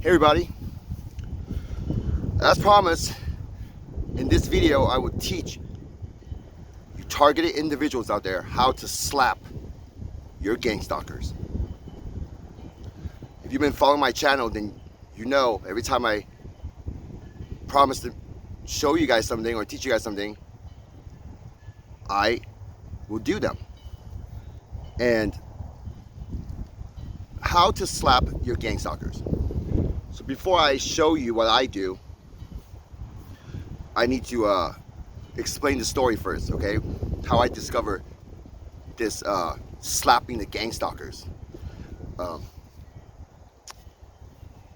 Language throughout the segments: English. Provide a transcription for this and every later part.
Hey everybody, as promised, in this video I will teach you targeted individuals out there how to slap your gangstalkers. If you've been following my channel, then you know every time I promise to show you guys something or teach you guys something, I will do them. And how to slap your gangstalkers. So before I show you what I do, I need to explain the story first, okay? How I discovered this slapping the gangstalkers.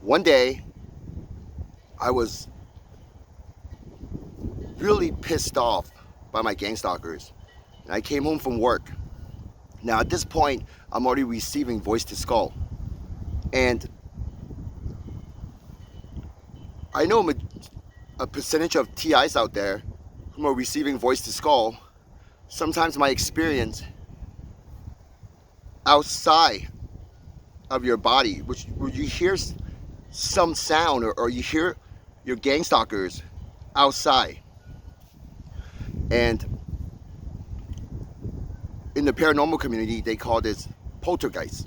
One day, I was really pissed off by my gangstalkers, and I came home from work. Now at this point, I'm already receiving voice to skull, and I know a percentage of TIs out there who are receiving voice to skull. Sometimes my experience outside of your body, where you hear some sound or you hear your gangstalkers outside. And in the paranormal community, they call this poltergeist.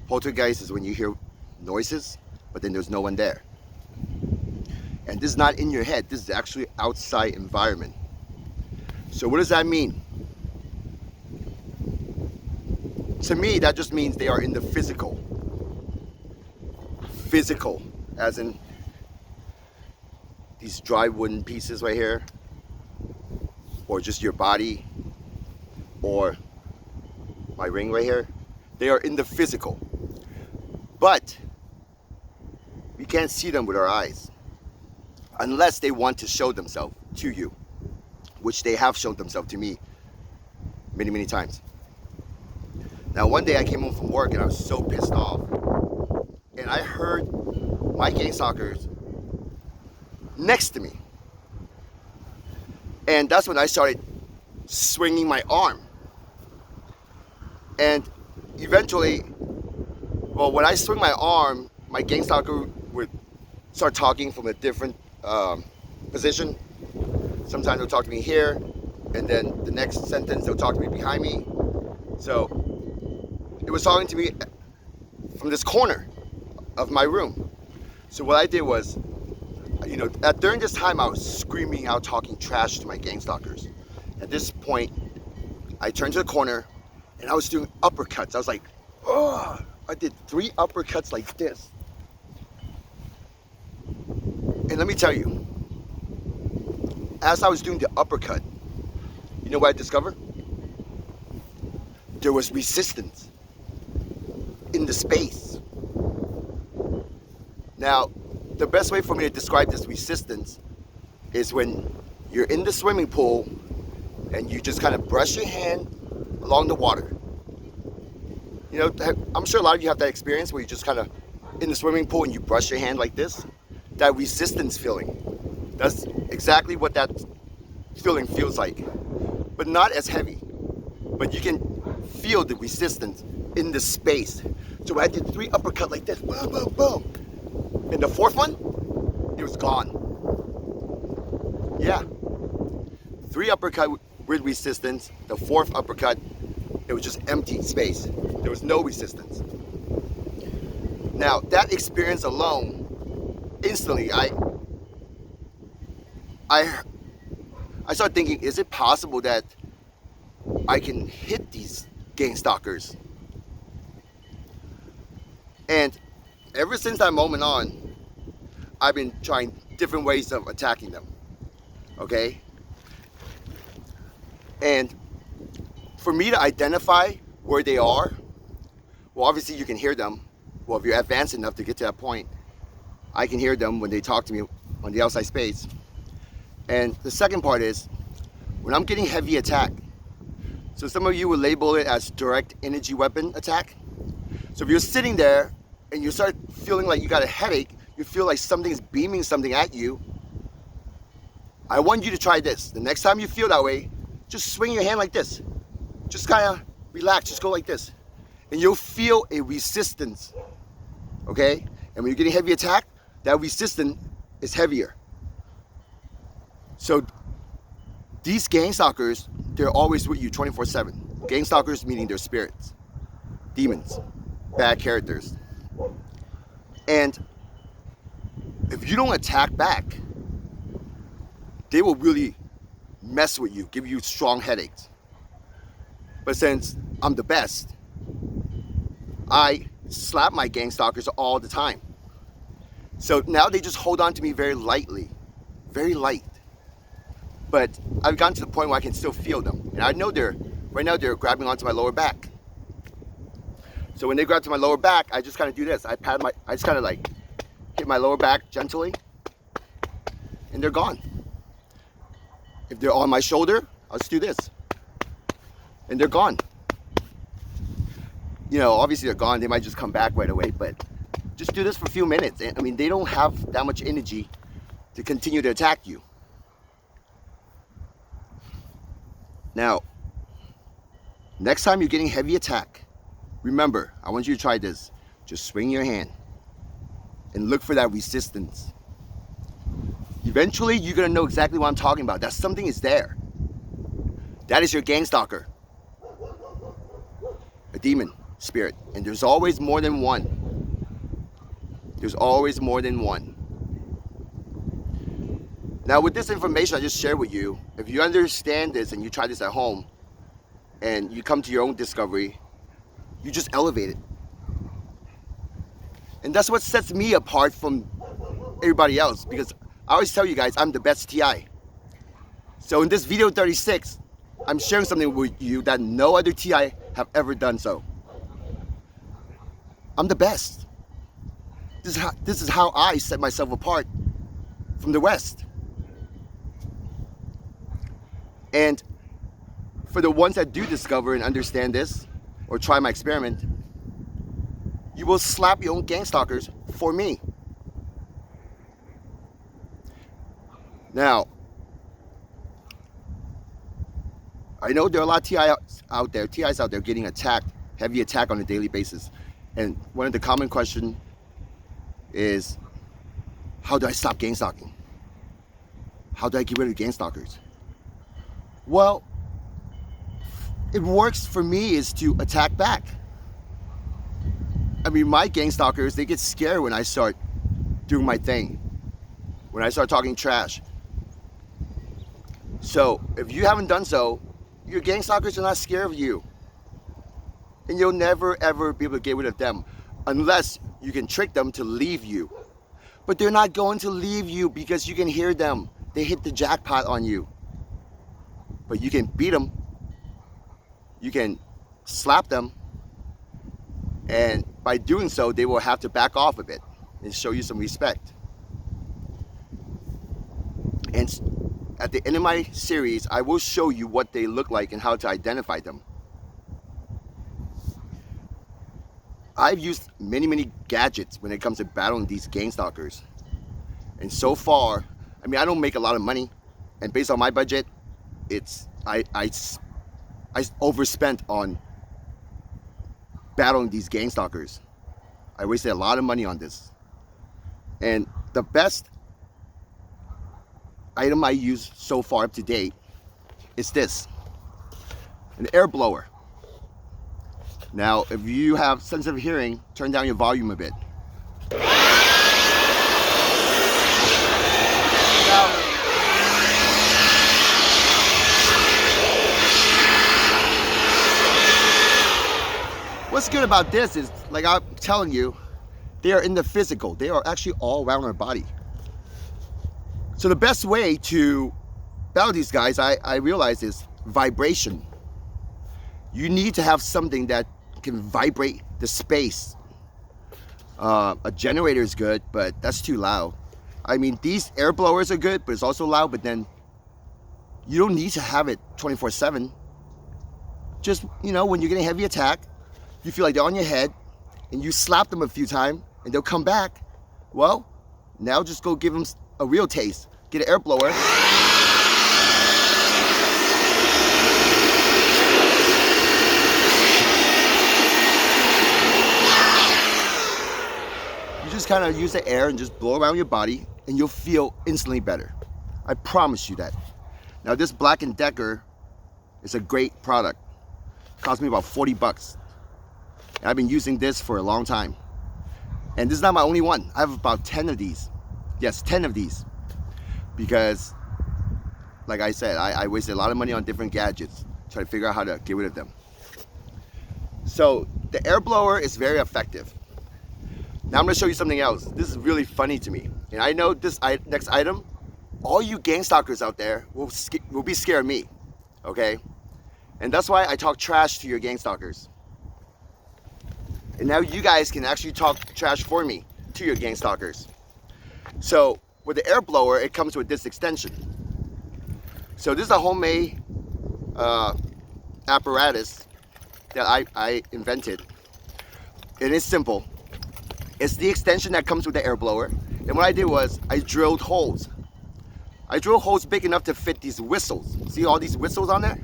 Poltergeist is when you hear noises, but then there's no one there. And this is not in your head, this is actually outside environment. So what does that mean? To me, that just means they are in the physical. Physical, as in these dry wooden pieces right here, or just your body, or my ring right here. They are in the physical. But we can't see them with our eyes, unless they want to show themselves to you, which they have shown themselves to me many, many times. Now one day I came home from work and I was so pissed off, and I heard my gangstalkers next to me. And that's when I started swinging my arm. And eventually, well, when I swing my arm, my gangstalker would start talking from a different position. Sometimes they'll talk to me here, and then the next sentence they'll talk to me behind me. So it was talking to me from this corner of my room. So what I did was, during this time I was screaming out, talking trash to my gangstalkers. At this point, I turned to the corner and I was doing uppercuts. I was like, oh, I did 3 uppercuts like this. And let me tell you, as I was doing the uppercut, you know what I discovered? There was resistance in the space. Now, the best way for me to describe this resistance is when you're in the swimming pool and you just kind of brush your hand along the water. You know, I'm sure a lot of you have that experience where you just kind of in the swimming pool and you brush your hand like this. That resistance feeling. That's exactly what that feeling feels like. But not as heavy. But you can feel the resistance in the space. So I did 3 uppercuts like this. Boom, boom, boom. And the 4th one, it was gone. Yeah. 3 uppercut with resistance. The 4th uppercut, it was just empty space. There was no resistance. Now, that experience alone, instantly, I started thinking, is it possible that I can hit these gangstalkers? And ever since that moment on, I've been trying different ways of attacking them, okay? And for me to identify where they are, well, obviously you can hear them. Well, if you're advanced enough to get to that point, I can hear them when they talk to me on the outside space. And the second part is, when I'm getting heavy attack, so some of you will label it as direct energy weapon attack. So if you're sitting there and you start feeling like you got a headache, you feel like something's beaming something at you, I want you to try this. The next time you feel that way, just swing your hand like this. Just kind of relax, just go like this. And you'll feel a resistance, okay? And when you're getting heavy attack, that resistance is heavier. So these gangstalkers, they're always with you 24/7. Gangstalkers meaning they're spirits, demons, bad characters. And if you don't attack back, they will really mess with you, give you strong headaches. But since I'm the best, I slap my gangstalkers all the time. So now they just hold on to me very lightly, very light. But I've gotten to the point where I can still feel them. And I know right now they're grabbing onto my lower back. So when they grab to my lower back, I just kind of do this. I just kind of like hit my lower back gently, and they're gone. If they're on my shoulder, I'll just do this, and they're gone. You know, obviously they're gone. They might just come back right away, but just do this for a few minutes. And I mean, they don't have that much energy to continue to attack you. Now, next time you're getting heavy attack, remember, I want you to try this. Just swing your hand and look for that resistance. Eventually, you're gonna know exactly what I'm talking about. That something is there. That is your gangstalker, a demon spirit, and there's always more than one. There's always more than one. Now, with this information I just shared with you, if you understand this and you try this at home, and you come to your own discovery, you just elevate it. And that's what sets me apart from everybody else, because I always tell you guys, I'm the best TI. So in this video 36, I'm sharing something with you that no other TI have ever done so. I'm the best. This is how I set myself apart from the West. And for the ones that do discover and understand this, or try my experiment, you will slap your own gangstalkers for me. Now, I know there are a lot of TIs out there getting attacked, heavy attack on a daily basis. And one of the common questions is, how do I stop gangstalking? How do I get rid of gangstalkers? Well, it works for me is to attack back. I mean, my gangstalkers, they get scared when I start doing my thing, when I start talking trash. So if you haven't done so, your gangstalkers are not scared of you. And you'll never ever be able to get rid of them unless you can trick them to leave you. But they're not going to leave you because you can hear them. They hit the jackpot on you. But you can beat them. You can slap them. And by doing so, they will have to back off a bit and show you some respect. And at the end of my series, I will show you what they look like and how to identify them. I've used many gadgets when it comes to battling these gangstalkers. And so far, I mean, I don't make a lot of money. And based on my budget, I overspent on battling these gangstalkers. I wasted a lot of money on this. And the best item I use so far up to date is this, an air blower. Now, if you have sensitive hearing, turn down your volume a bit. Now, what's good about this is, like I'm telling you, they are in the physical. They are actually all around our body. So the best way to battle these guys, I realize, is vibration. You need to have something that can vibrate the space. A generator is good, but that's too loud. I mean, these air blowers are good, but it's also loud, but then you don't need to have it 24/7. Just, you know, when you're getting heavy attack, you feel like they're on your head, and you slap them a few times, and they'll come back. Well, now just go give them a real taste. Get an air blower. just kind of use the air and just blow around your body, and you'll feel instantly better. I promise you that. Now this Black & Decker is a great product. It cost me about 40 bucks. And I've been using this for a long time. And this is not my only one. I have about 10 of these. Yes, 10 of these. Because, like I said, I wasted a lot of money on different gadgets trying to figure out how to get rid of them. So the air blower is very effective. Now I'm going to show you something else. This is really funny to me. And I know this next item, all you gangstalkers out there will be scared of me. Okay? And that's why I talk trash to your gangstalkers. And now you guys can actually talk trash for me to your gangstalkers. So with the air blower, it comes with this extension. So this is a homemade apparatus that I invented. It is simple. It's the extension that comes with the air blower. And what I did was I drilled holes. I drilled holes big enough to fit these whistles. See all these whistles on there?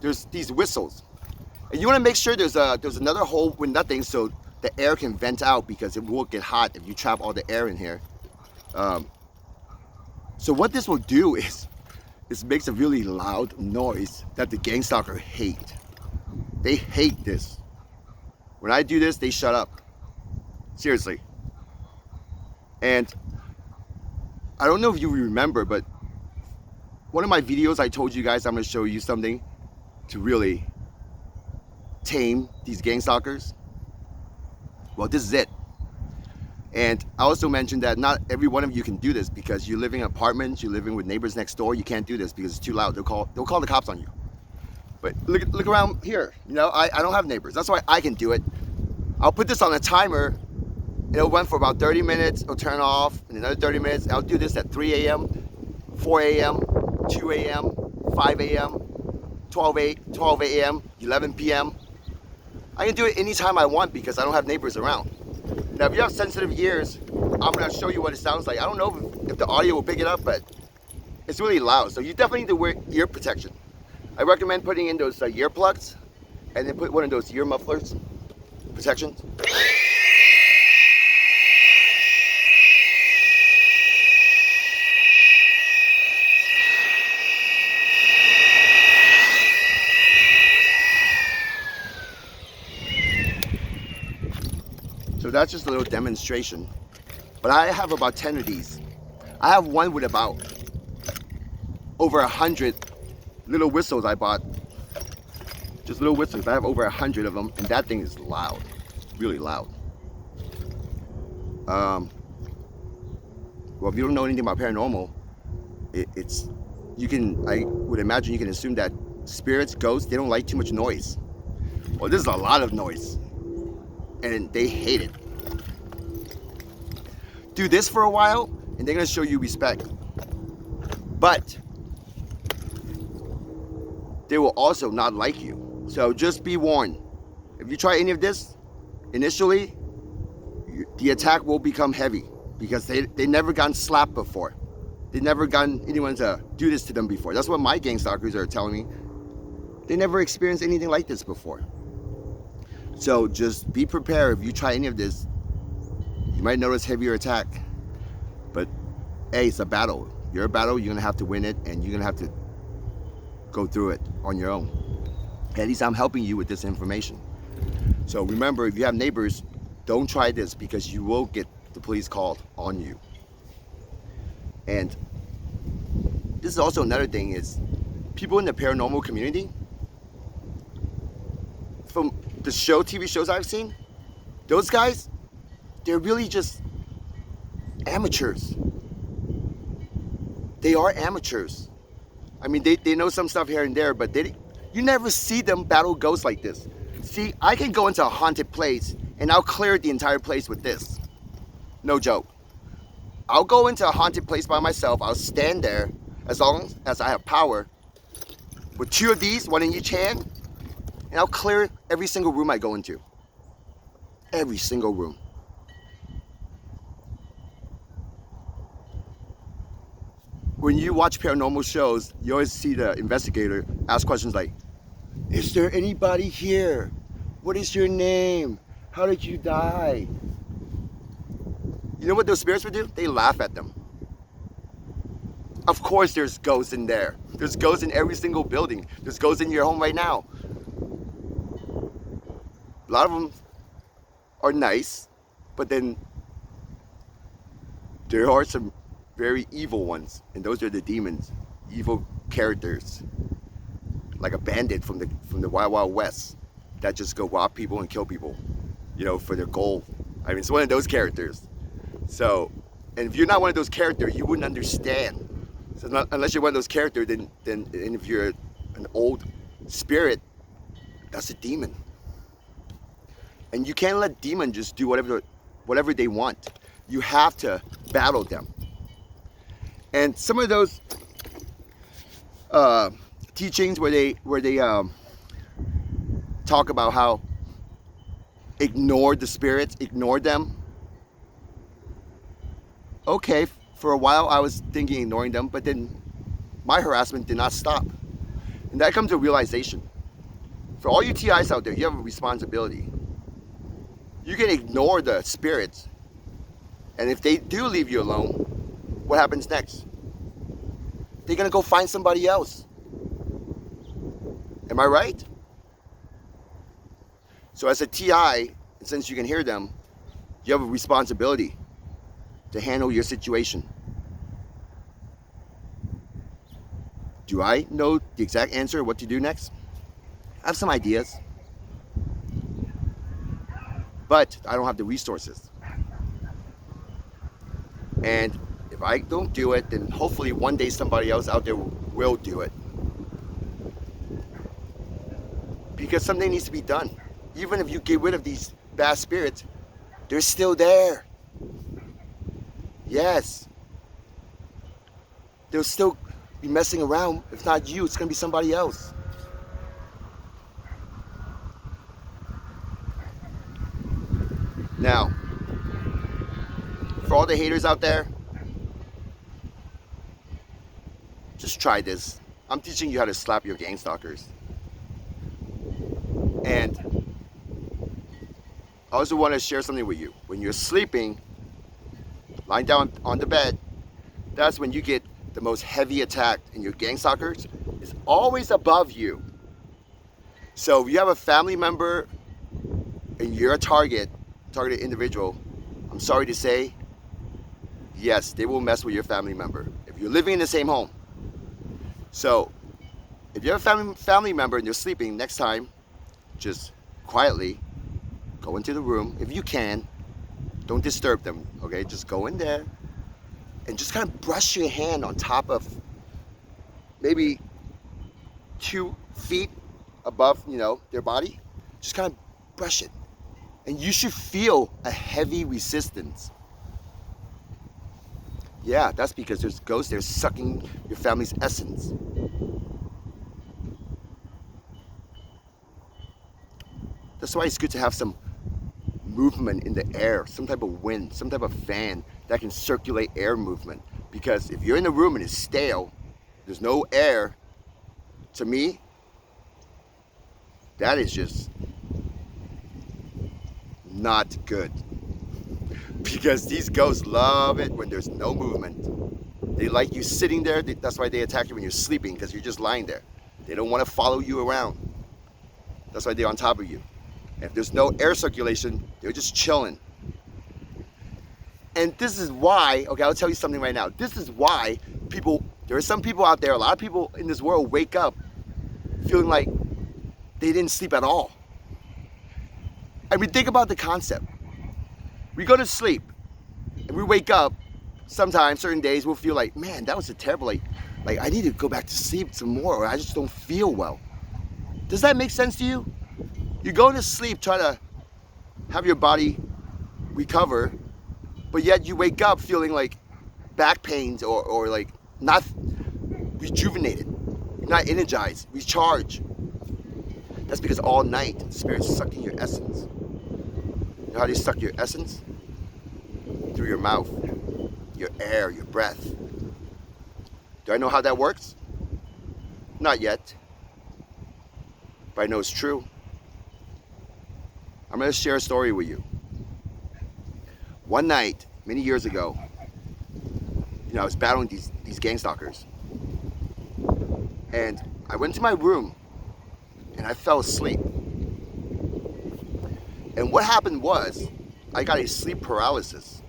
There's these whistles. And you want to make sure there's another hole with nothing so the air can vent out, because it will get hot if you trap all the air in here. So what this will do is this makes a really loud noise that the gangstalker hate. They hate this. When I do this, they shut up. Seriously. And I don't know if you remember, but one of my videos I told you guys I'm going to show you something to really tame these gangstalkers. Well, this is it. And I also mentioned that not every one of you can do this, because you're living in apartments, you're living with neighbors next door. You can't do this because it's too loud. They'll call the cops on you. But look around here. You know, I don't have neighbors. That's why I can do it. I'll put this on a timer. It'll run for about 30 minutes. It'll turn off in another 30 minutes. I'll do this at 3 a.m., 4 a.m., 2 a.m., 5 a.m., 12 a.m., 11 p.m. I can do it anytime I want because I don't have neighbors around. Now, if you have sensitive ears, I'm going to show you what it sounds like. I don't know if the audio will pick it up, but it's really loud. So you definitely need to wear ear protection. I recommend putting in those ear plugs, and then put one of those ear mufflers protections. So that's just a little demonstration. But I have about 10 of these. I have one with about over 100 little whistles I bought. Just little whistles. I have over 100 of them, and that thing is loud, really loud. Well, if you don't know anything about paranormal, I would imagine you can assume that spirits, ghosts, they don't like too much noise. Well, this is a lot of noise, and they hate it. Do this for a while, and they're gonna show you respect. But they will also not like you. So just be warned. If you try any of this, initially, the attack will become heavy, because they never gotten slapped before. They never gotten anyone to do this to them before. That's what my gangstalkers are telling me. They never experienced anything like this before. So just be prepared. If you try any of this, you might notice heavier attack. But hey, it's a battle. You're a battle, you're gonna have to win it, and you're gonna have to go through it on your own. At least I'm helping you with this information. So remember, if you have neighbors, don't try this, because you will get the police called on you. And this is also another thing, is people in the paranormal community, from the TV shows I've seen, those guys, they're really just amateurs. They are amateurs. I mean, they know some stuff here and there, but you never see them battle ghosts like this. See, I can go into a haunted place and I'll clear the entire place with this. No joke. I'll go into a haunted place by myself. I'll stand there as long as I have power with 2 of these, 1 in each hand, and I'll clear every single room I go into. Every single room. When you watch paranormal shows, you always see the investigator ask questions like, is there anybody here? What is your name? How did you die? You know what those spirits would do? They laugh at them. Of course there's ghosts in there. There's ghosts in every single building. There's ghosts in your home right now. A lot of them are nice, but then there are some very evil ones, and those are the demons, evil characters, like a bandit from the Wild Wild West that just go rob people and kill people, you know, for their gold. I mean, it's one of those characters. So, and if you're not one of those characters, you wouldn't understand. So not, unless you're one of those characters, then and if you're an old spirit, that's a demon. And you can't let demons just do whatever they want. You have to battle them. And some of those teachings where they talk about how ignore the spirits, ignore them. Okay, for a while I was thinking ignoring them, but then my harassment did not stop. And that comes to realization. For all you TIs out there, you have a responsibility. You can ignore the spirits, and if they do leave you alone, what happens next? They're gonna go find somebody else. Am I right? So as a TI, since you can hear them, you have a responsibility to handle your situation. Do I know the exact answer, what to do next? I have some ideas, but I don't have the resources. And if I don't do it, then hopefully one day somebody else out there will do it. Because something needs to be done. Even if you get rid of these bad spirits, they're still there. Yes. They'll still be messing around. If not you, it's going to be somebody else. Now, for all the haters out there, just try this. I'm teaching you how to slap your gangstalkers. And I also want to share something with you. When you're sleeping, lying down on the bed, that's when you get the most heavy attack, and your gangstalkers is always above you. So if you have a family member and you're a targeted individual, I'm sorry to say, yes, they will mess with your family member if you're living in the same home. So if you have a family member and you're sleeping, next time, just quietly go into the room. If you can, don't disturb them, okay? Just go in there and just kind of brush your hand on top of maybe 2 feet above, their body. Just kind of brush it. And you should feel a heavy resistance. Yeah, that's because there's ghosts there sucking your family's essence. That's why it's good to have some movement in the air, some type of wind, some type of fan that can circulate air movement. Because if you're in a room and it's stale, there's no air, to me, that is just not good. Because these ghosts love it when there's no movement. They like you sitting there. That's why they attack you when you're sleeping, because you're just lying there. They don't want to follow you around. That's why they're on top of you. And if there's no air circulation, they're just chilling. And this is why, okay, I'll tell you something right now. This is why there are some people out there, a lot of people in this world wake up feeling like they didn't sleep at all. I mean, think about the concept. We go to sleep and we wake up. Sometimes, certain days, we'll feel like, man, that was a terrible, like I need to go back to sleep some more, or I just don't feel well. Does that make sense to you? You go to sleep, try to have your body recover, but yet you wake up feeling like back pains or like not rejuvenated, not energized, recharged. That's because all night the spirit's sucking your essence. You know how they suck your essence? Through your mouth, your air, your breath. Do I know how that works? Not yet. But I know it's true. I'm going to share a story with you. One night, many years ago, I was battling these gangstalkers. And I went to my room and I fell asleep. And what happened was I got a sleep paralysis.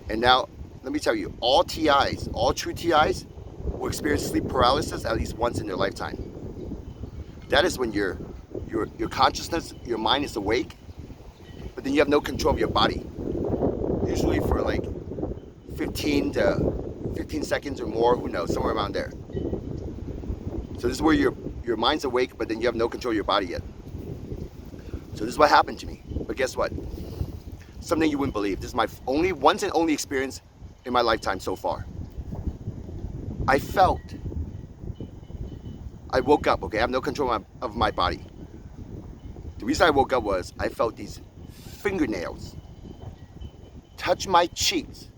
And now, let me tell you, all TIs, all true TIs will experience sleep paralysis at least once in their lifetime. That is when your consciousness, your mind is awake, but then you have no control of your body. Usually for like 15 seconds or more, who knows, somewhere around there. So this is where your mind's awake, but then you have no control of your body yet. So this is what happened to me. But guess what? Something you wouldn't believe. This is my once and only experience in my lifetime so far. I woke up, okay? I have no control of my body. The reason I woke up was I felt these fingernails touch my cheeks.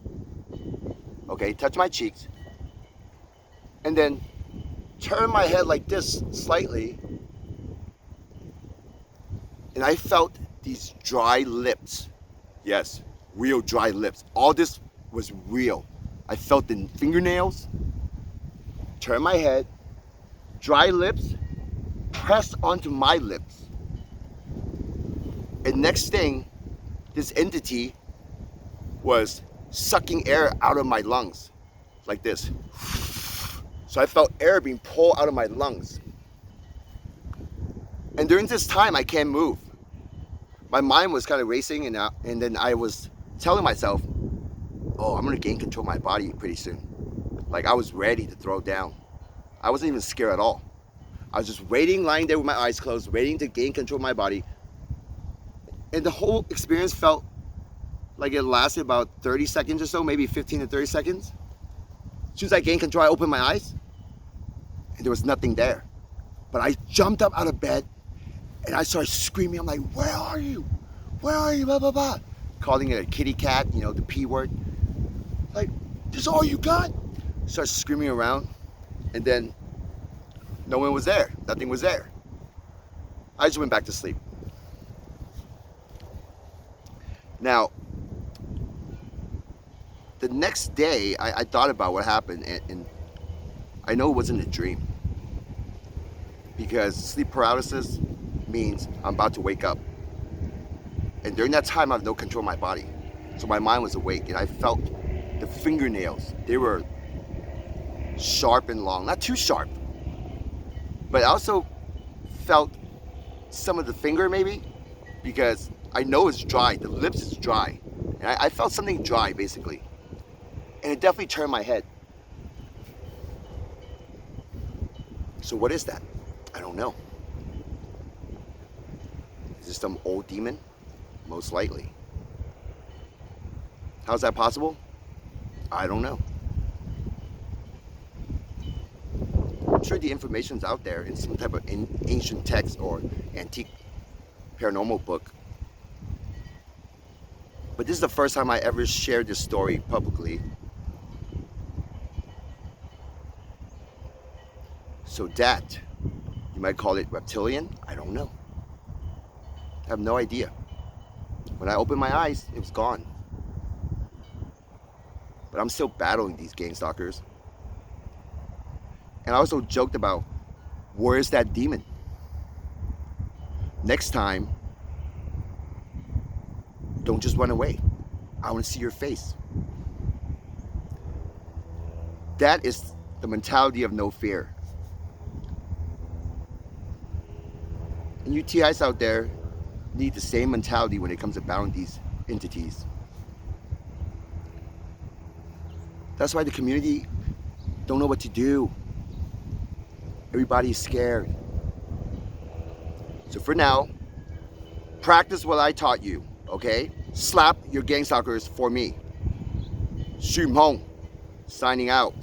Okay, touch my cheeks. And then turn my head like this slightly. And I felt these dry lips. Yes, real dry lips. All this was real. I felt the fingernails, turn my head, dry lips, pressed onto my lips. And next thing, this entity was sucking air out of my lungs, like this. So I felt air being pulled out of my lungs. And during this time, I can't move. My mind was kind of racing, and then I was telling myself, oh, I'm gonna gain control of my body pretty soon. Like I was ready to throw down. I wasn't even scared at all. I was just waiting, lying there with my eyes closed, waiting to gain control of my body. And the whole experience felt like it lasted about 30 seconds or so, maybe 15 to 30 seconds. As soon as I gained control, I opened my eyes, and there was nothing there. But I jumped up out of bed, and I started screaming. I'm like, where are you? Where are you? Blah, blah, blah. Calling it a kitty cat, the P word. Like, this is all you got? Started screaming around, and then no one was there. Nothing was there. I just went back to sleep. Now, the next day, I thought about what happened, and I know it wasn't a dream. Because sleep paralysis means I'm about to wake up. And during that time, I have no control of my body. So my mind was awake, and I felt the fingernails. They were sharp and long. Not too sharp. But I also felt some of the finger, maybe, because I know it's dry. The lips is dry. And I felt something dry, basically. And it definitely turned my head. So what is that? I don't know. Is this some old demon? Most likely. How's that possible? I don't know. I'm sure the information's out there in some type of ancient text or antique paranormal book. But this is the first time I ever shared this story publicly. So that, you might call it reptilian, I don't know. I have no idea. When I opened my eyes, it was gone. But I'm still battling these gangstalkers. And I also joked about, where is that demon? Next time, don't just run away. I want to see your face. That is the mentality of no fear. And you TIs out there need the same mentality when it comes to battling these entities. That's why the community don't know what to do. Everybody is scared. So for now, practice what I taught you, okay? Slap your gangstalkers for me. Shum Hong, signing out.